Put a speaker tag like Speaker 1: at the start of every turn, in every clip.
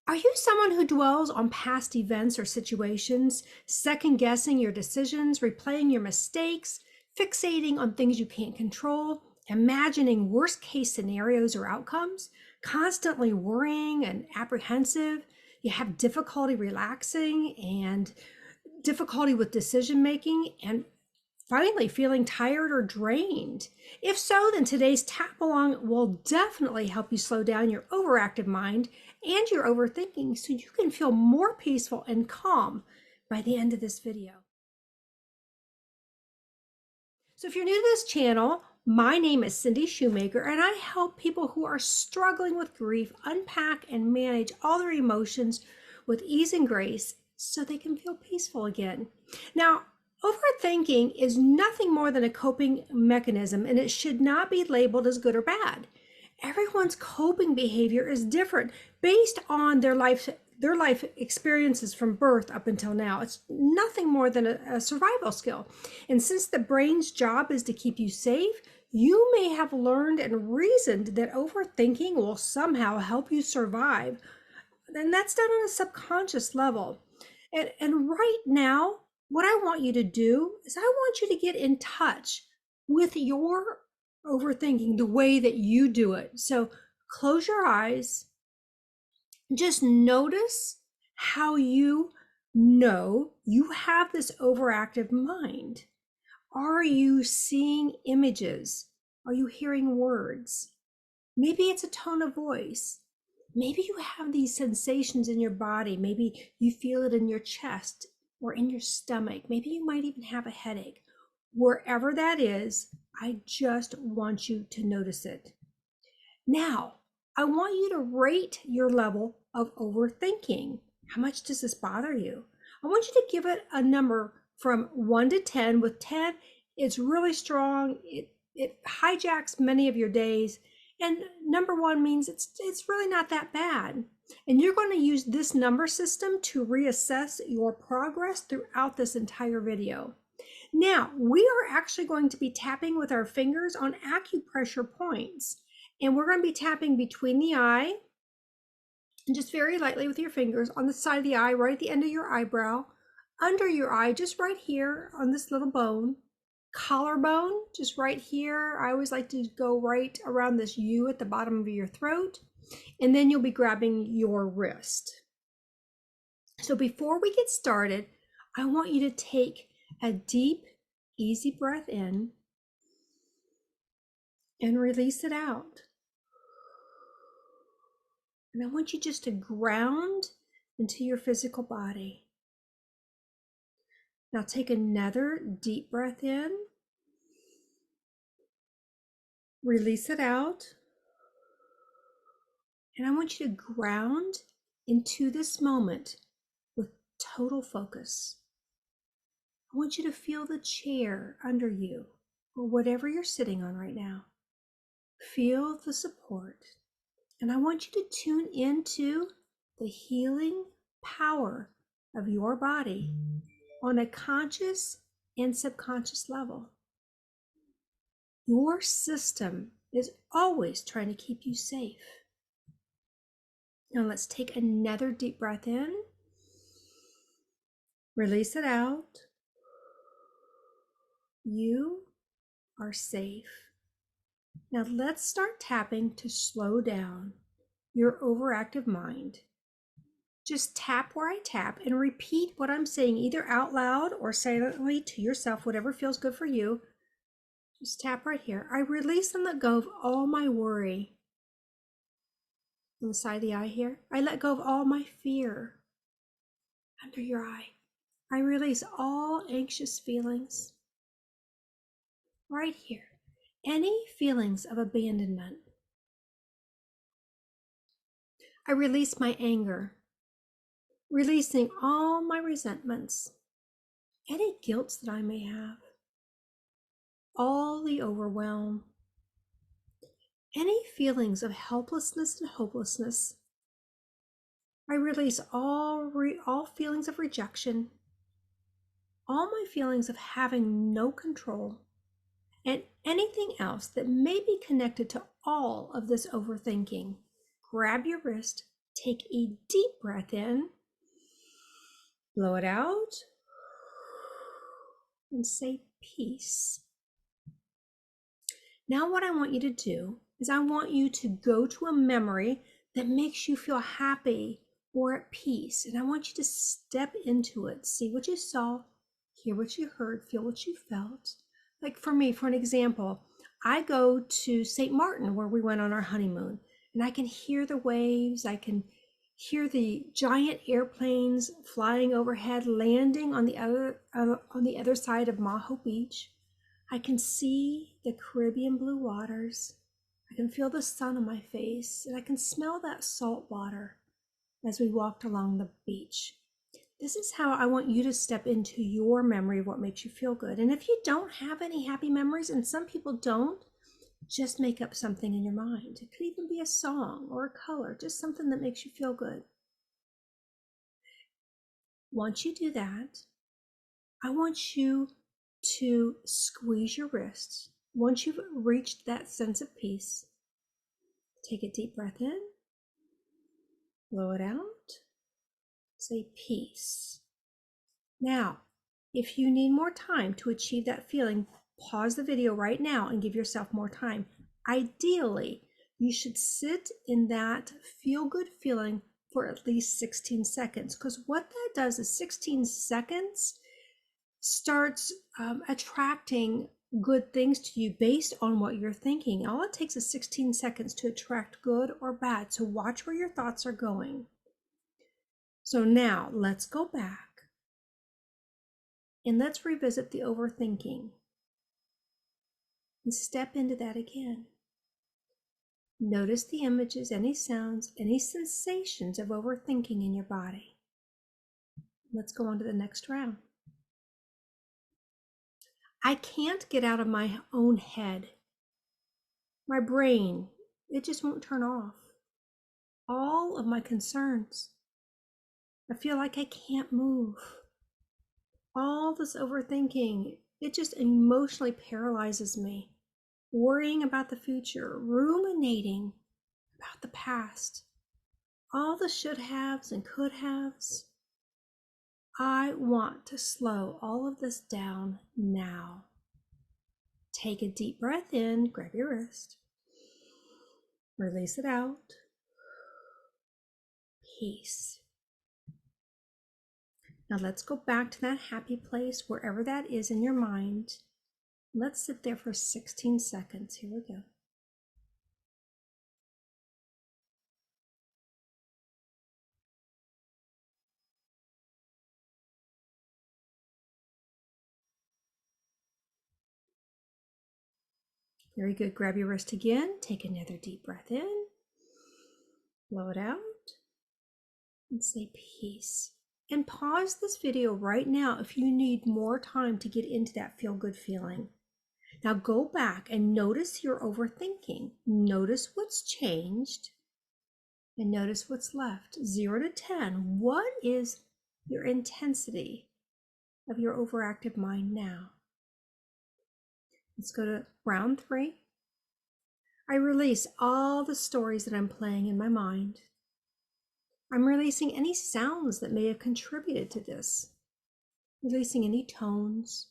Speaker 1: Are you someone who dwells on past events or situations, second guessing your decisions, replaying your mistakes, fixating on things you can't control, imagining worst case scenarios or outcomes, constantly worrying and apprehensive? You have difficulty relaxing and difficulty with decision making, and finally feeling tired or drained? If so, then today's tap along will definitely help you slow down your overactive mind and your overthinking so you can feel more peaceful and calm by the end of this video. So if you're new to this channel, my name is Cindy Shumaker, and I help people who are struggling with grief unpack and manage all their emotions with ease and grace so they can feel peaceful again. Now, overthinking is nothing more than a coping mechanism, and it should not be labeled as good or bad. Everyone's coping behavior is different based on their life experiences from birth up until now. It's nothing more than a survival skill. And since the brain's job is to keep you safe, you may have learned and reasoned that overthinking will somehow help you survive. And that's done on a subconscious level. And right now, what I want you to do is I want you to get in touch with your overthinking, the way that you do it. So close your eyes. Just notice how you know you have this overactive mind. Are you seeing images? Are you hearing words? Maybe it's a tone of voice. Maybe you have these sensations in your body. Maybe you feel it in your chest or in your stomach. Maybe you might even have a headache. Wherever that is, I just want you to notice it. Now, I want you to rate your level of overthinking. How much does this bother you? I want you to give it a number from 1 to 10. With 10, it's really strong. It hijacks many of your days. And number 1 means it's really not that bad. And you're going to use this number system to reassess your progress throughout this entire video. Now, we are actually going to be tapping with our fingers on acupressure points. And we're going to be tapping between the eye, and just very lightly with your fingers on the side of the eye, right at the end of your eyebrow, under your eye, just right here on this little bone, collarbone, just right here. I always like to go right around this U at the bottom of your throat, and then you'll be grabbing your wrist. So before we get started, I want you to take a deep, easy breath in and release it out. And I want you just to ground into your physical body. Now take another deep breath in. Release it out. And I want you to ground into this moment with total focus. I want you to feel the chair under you or whatever you're sitting on right now. Feel the support. And I want you to tune into the healing power of your body on a conscious and subconscious level. Your system is always trying to keep you safe. Now let's take another deep breath in. Release it out. You are safe. Now let's start tapping to slow down your overactive mind. Just tap where I tap and repeat what I'm saying, either out loud or silently to yourself, whatever feels good for you. Just tap right here. I release and let go of all my worry. On the side of the eye here, I let go of all my fear. Under your eye, I release all anxious feelings. Right here, any feelings of abandonment. I release my anger, releasing all my resentments, any guilt that I may have, all the overwhelm, any feelings of helplessness and hopelessness. I release all feelings of rejection, all my feelings of having no control, and anything else that may be connected to all of this overthinking. Grab your wrist Take a deep breath in, blow it out, and say peace. Now what I want you to do is I want you to go to a memory that makes you feel happy or at peace. And I want you to step into it, see what you saw, hear what you heard, feel what you felt. Like for me, for an example, I go to St. Martin where we went on our honeymoon, and I can hear the waves. I can hear the giant airplanes flying overhead, landing on the other side of Maho Beach. I can see the Caribbean blue waters. I can feel the sun on my face, and I can smell that salt water as we walked along the beach. This is how I want you to step into your memory of what makes you feel good. And if you don't have any happy memories, and some people don't, just make up something in your mind. It could even be a song or a color, just something that makes you feel good. Once you do that, I want you to squeeze your wrists. Once you've reached that sense of peace, take a deep breath in, blow it out, say peace. Now, if you need more time to achieve that feeling, pause the video right now and give yourself more time. Ideally, you should sit in that feel-good feeling for at least 16 seconds, because what that does is 16 seconds starts attracting good things to you based on what you're thinking. All it takes is 16 seconds to attract good or bad. So watch where your thoughts are going. So now let's go back and let's revisit the overthinking and step into that again. Notice the images, any sounds, any sensations of overthinking in your body. Let's go on to the next round. I can't get out of my own head. My brain, it just won't turn off. All of my concerns. I feel like I can't move. All this overthinking, it just emotionally paralyzes me. Worrying about the future, ruminating about the past. All the should haves and could haves. I want to slow all of this down now. Take a deep breath in, grab your wrist, release it out. Peace. Now let's go back to that happy place, wherever that is in your mind. Let's sit there for 16 seconds. Here we go. Very good. Grab your wrist again. Take another deep breath in. Blow it out. And say peace. And pause this video right now if you need more time to get into that feel-good feeling. Now go back and notice your overthinking. Notice what's changed and notice what's left. 0 to 10. What is your intensity of your overactive mind now? Let's go to round 3. I release all the stories that I'm playing in my mind. I'm releasing any sounds that may have contributed to this. Releasing any tones.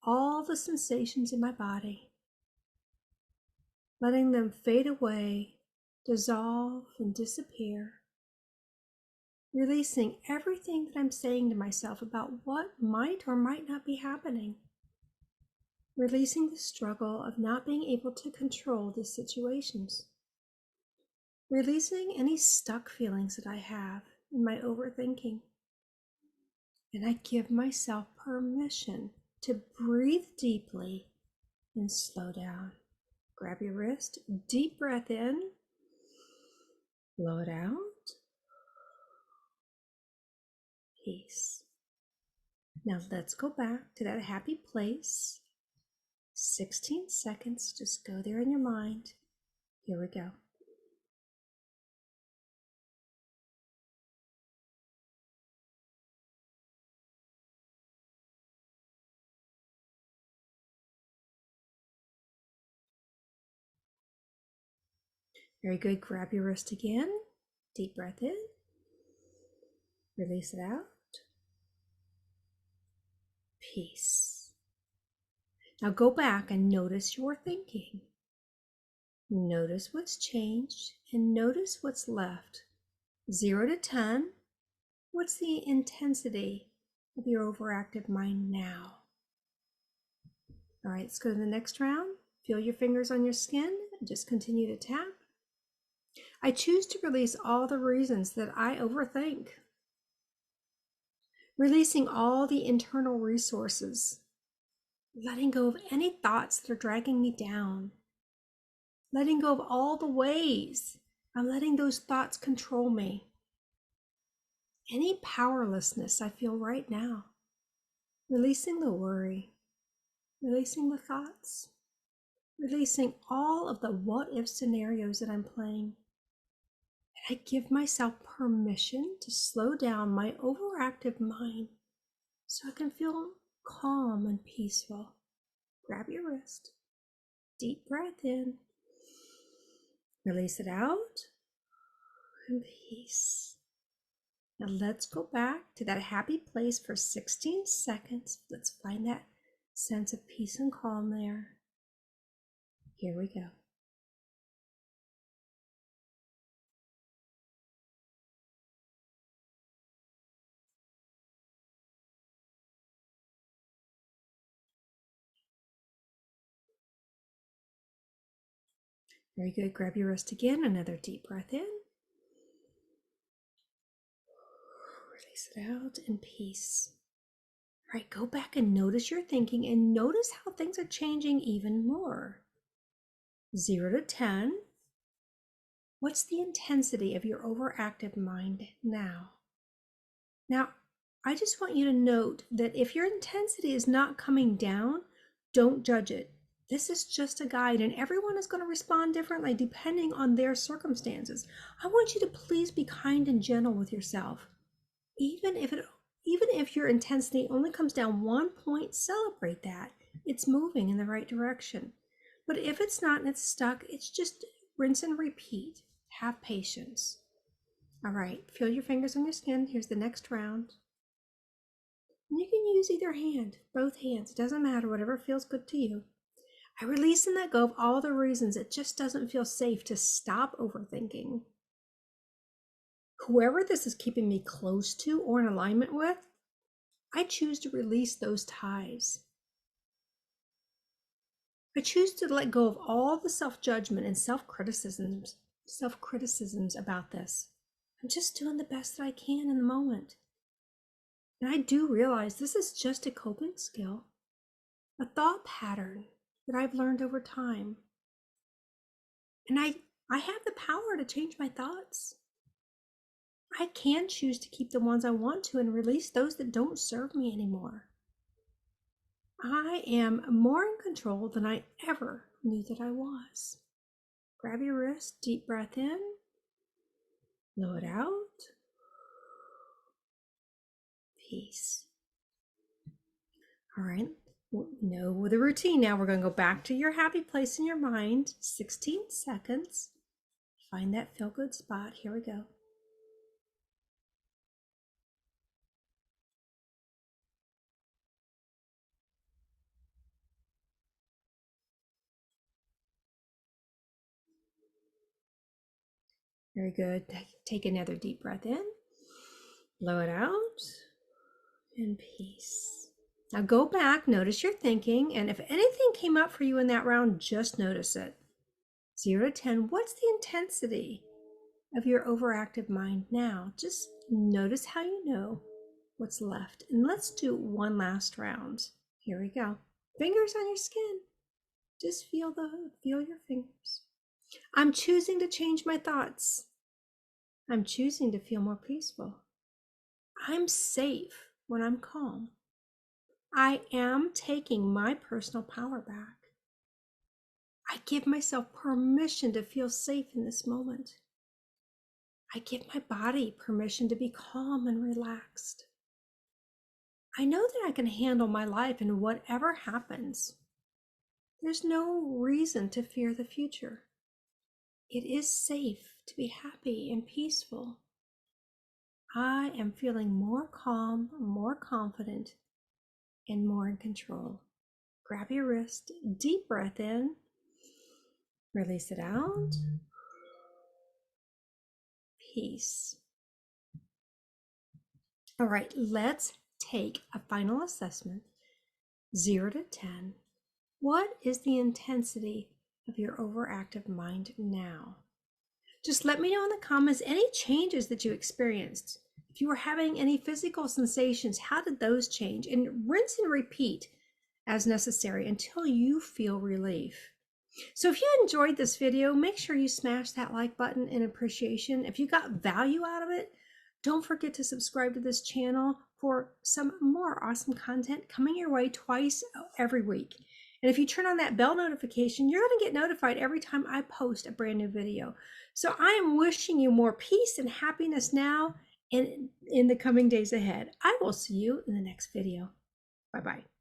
Speaker 1: All the sensations in my body. Letting them fade away, dissolve, and disappear. Releasing everything that I'm saying to myself about what might or might not be happening. Releasing the struggle of not being able to control these situations. Releasing any stuck feelings that I have in my overthinking. And I give myself permission to breathe deeply and slow down. Grab your wrist, deep breath in, blow it out. Peace. Now let's go back to that happy place. 16 seconds, just go there in your mind. Here we go. Very good. Grab your wrist again. Deep breath in. Release it out. Peace. Now go back and notice your thinking. Notice what's changed and notice what's left. 0 to 10. What's the intensity of your overactive mind now? All right, let's go to the next round. Feel your fingers on your skin and just continue to tap. I choose to release all the reasons that I overthink. Releasing all the internal resources. Letting go of any thoughts that are dragging me down. Letting go of all the ways I'm letting those thoughts control me. Any powerlessness I feel right now. Releasing the worry. Releasing the thoughts. Releasing all of the what-if scenarios that I'm playing. And I give myself permission to slow down my overactive mind so I can feel calm and peaceful. Grab your wrist. Deep breath in. Release it out. And peace. Now let's go back to that happy place for 16 seconds. Let's find that sense of peace and calm there. Here we go. Very good. Grab your wrist again. Another deep breath in. Release it out in peace. All right, go back and notice your thinking and notice how things are changing even more. 0 to 10. What's the intensity of your overactive mind now? Now, I just want you to note that if your intensity is not coming down, don't judge it. This is just a guide, and everyone is going to respond differently depending on their circumstances. I want you to please be kind and gentle with yourself. Even if your intensity only comes down 1 point, celebrate that. It's moving in the right direction. But if it's not and it's stuck, it's just rinse and repeat. Have patience. All right, feel your fingers on your skin. Here's the next round. And you can use either hand, both hands. It doesn't matter, whatever feels good to you. I release and let go of all the reasons it just doesn't feel safe to stop overthinking. Whoever this is keeping me close to or in alignment with, I choose to release those ties. I choose to let go of all the self-judgment and self-criticisms about this. I'm just doing the best that I can in the moment. And I do realize this is just a coping skill, a thought pattern that I've learned over time. And I have the power to change my thoughts. I can choose to keep the ones I want to and release those that don't serve me anymore. I am more in control than I ever knew that I was. Grab your wrist, deep breath in, blow it out. Peace. All right, know the routine now. We're going to go back to your happy place in your mind. 16 seconds. Find that feel-good spot. Here we go. Very good. Take another deep breath in. Blow it out. And peace. Now go back, notice your thinking, and if anything came up for you in that round, just notice it. 0 to 10, what's the intensity of your overactive mind now? Just notice how you know what's left. And let's do one last round. Here we go. Fingers on your skin. Just feel your fingers. I'm choosing to change my thoughts. I'm choosing to feel more peaceful. I'm safe when I'm calm. I am taking my personal power back. I give myself permission to feel safe in this moment. I give my body permission to be calm and relaxed. I know that I can handle my life and whatever happens. There's no reason to fear the future. It is safe to be happy and peaceful. I am feeling more calm, more confident, and more in control. Grab your wrist, deep breath in, release it out. Peace. All right, let's take a final assessment. 0 to 10. What is the intensity of your overactive mind now? Just let me know in the comments any changes that you experienced. If you were having any physical sensations, how did those change? And rinse and repeat as necessary until you feel relief. So if you enjoyed this video, make sure you smash that like button in appreciation. If you got value out of it, don't forget to subscribe to this channel for some more awesome content coming your way twice every week. And if you turn on that bell notification, you're going to get notified every time I post a brand new video. So I am wishing you more peace and happiness now and in the coming days ahead. I will see you in the next video. Bye-bye.